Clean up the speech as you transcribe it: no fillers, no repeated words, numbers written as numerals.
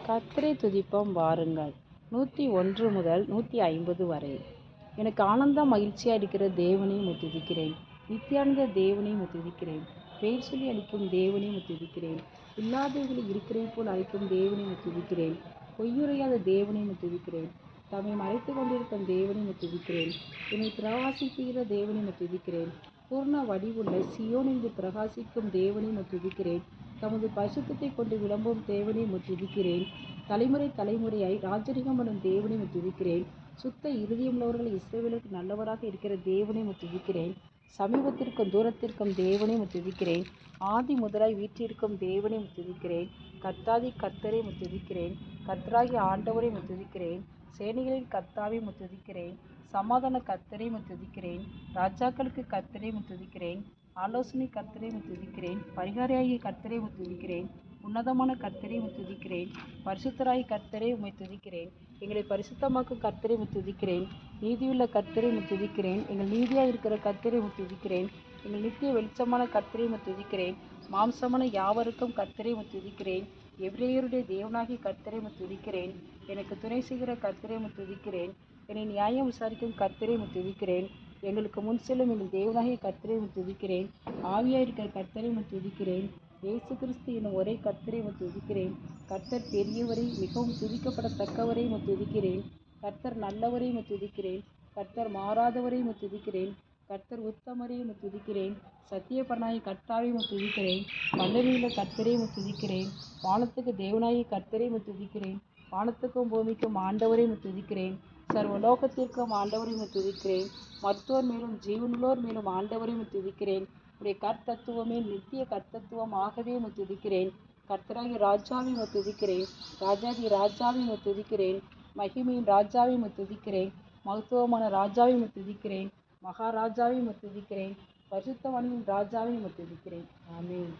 கர்த்தரை துதிப்போம் வாருங்கள். 101 முதல் 150 வரை. எனக்கு ஆனந்த மகிழ்ச்சியாக இருக்கிற தேவனையும் துதிக்கிறேன். நித்தியானந்த தேவனையும் துதிக்கிறேன். பெயர் சொல்லி அளிக்கும் தேவனையும் துதிக்கிறேன். இல்லாதவர்களை இருக்கிறது போல் அழைக்கும் தேவனையும் துதிக்கிறேன். பொய்யுரையாத தேவனையும் துதிக்கிறேன். தம்மை மறைத்து கொண்டிருக்கும் தேவனையும் துதிக்கிறேன். என்னை பிரகாசிக்கிற தேவனையும் துதிக்கிறேன். பூர்ண வடிவுள்ள சியோனின்று பிரகாசிக்கும் தேவனையும் துதிக்கிறேன். தமது பரிசுத்தத்தை கொண்டு விளம்பும் தேவனையும் துதிக்கிறேன். தலைமுறை தலைமுறையாய் ராஜரிகம் பண்ணும் தேவனையும் துதிக்கிறேன். சுத்த இருதயமுள்ளவர்கள் இஸ்ரவேலுக்கு நல்லவராக இருக்கிற தேவனையும் துதிக்கிறேன். சமீபத்திற்கும் தூரத்திற்கும் தேவனையும் துதிக்கிறேன். ஆதி முதலாய் வீற்றிருக்கும் தேவனையும் துதிக்கிறேன். கர்த்தாதி கர்த்தரை துதிக்கிறேன். கர்த்தராகி ஆண்டவரை துதிக்கிறேன். சேனைகளின் கர்த்தாவை துதிக்கிறேன். சமாதான கர்த்தரை துதிக்கிறேன். ராஜாக்களுக்கு கர்த்தரை துதிக்கிறேன். ஆலோசனை கர்த்தரை துதிக்கிறேன். பரிகாரியாகிய கர்த்தரை துதிக்கிறேன். உன்னதமான கர்த்தரை துதிக்கிறேன். பரிசுத்தராகி கர்த்தரை உம்மை துதிக்கிறேன். எங்களை பரிசுத்தமாக்கும் கர்த்தரை துதிக்கிறேன். நீதியுள்ள கர்த்தரை துதிக்கிறேன். எங்கள் நீதியாக இருக்கிற கர்த்தரை துதிக்கிறேன். எங்கள் நித்திய வெளிச்சமான கர்த்தரை துதிக்கிறேன். மாம்சமான யாவருக்கும் கர்த்தரை துதிக்கிறேன். எபிரேயருடைய தேவனாகிய கர்த்தரை துதிக்கிறேன். எனக்கு துணை செய்கிற கர்த்தரை துதிக்கிறேன். என்னை நியாயம் விசாரிக்கும் கர்த்தரை துதிக்கிறேன். எங்களுக்கு முன் செல்லும் எங்கள் தேவனாகிய கர்த்தரை துதிக்கிறேன். ஆவியாயிருக்கிற கர்த்தரை துதிக்கிறேன். இயேசு கிறிஸ்து என்னும் ஒரே கர்த்தரை துதிக்கிறேன். கர்த்தர் பெரியவரை மிகவும் துதிக்கப்படத்தக்கவரை துதிக்கிறேன். கர்த்தர் நல்லவரை துதிக்கிறேன். கர்த்தர் மாறாதவரை துதிக்கிறேன். கர்த்தர் உத்தமரை துதிக்கிறேன். சத்தியபரனாகிய கர்த்தாவை துதிக்கிறேன். வல்லமையுள்ள கர்த்தரை துதிக்கிறேன். வானத்துக்கு தேவனாகிய கர்த்தரை துதிக்கிறேன். வானத்துக்கும் பூமிக்கும் ஆண்டவரை துதிக்கிறேன். சர்வலோகத்திற்கும் ஆண்டவரை துதிக்கிறேன். மருத்துவர் மேலும் ஜீவனுள்ளோர் மேலும் ஆண்டவரை துதிக்கிறேன். உடைய கர்த்தத்துவமே நித்திய கர்த்தத்துவம் ஆகவே துதிக்கிறேன். கர்த்தராகி ராஜாவை துதிக்கிறேன். ராஜாதி ராஜாவை துதிக்கிறேன். மகிமையின் ராஜாவை துதிக்கிறேன். மகத்துவமான ராஜாவை துதிக்கிறேன். மகாராஜாவை துதிக்கிறேன். பரிசுத்தவான்களின் ராஜாவை துதிக்கிறேன். ஆமென்.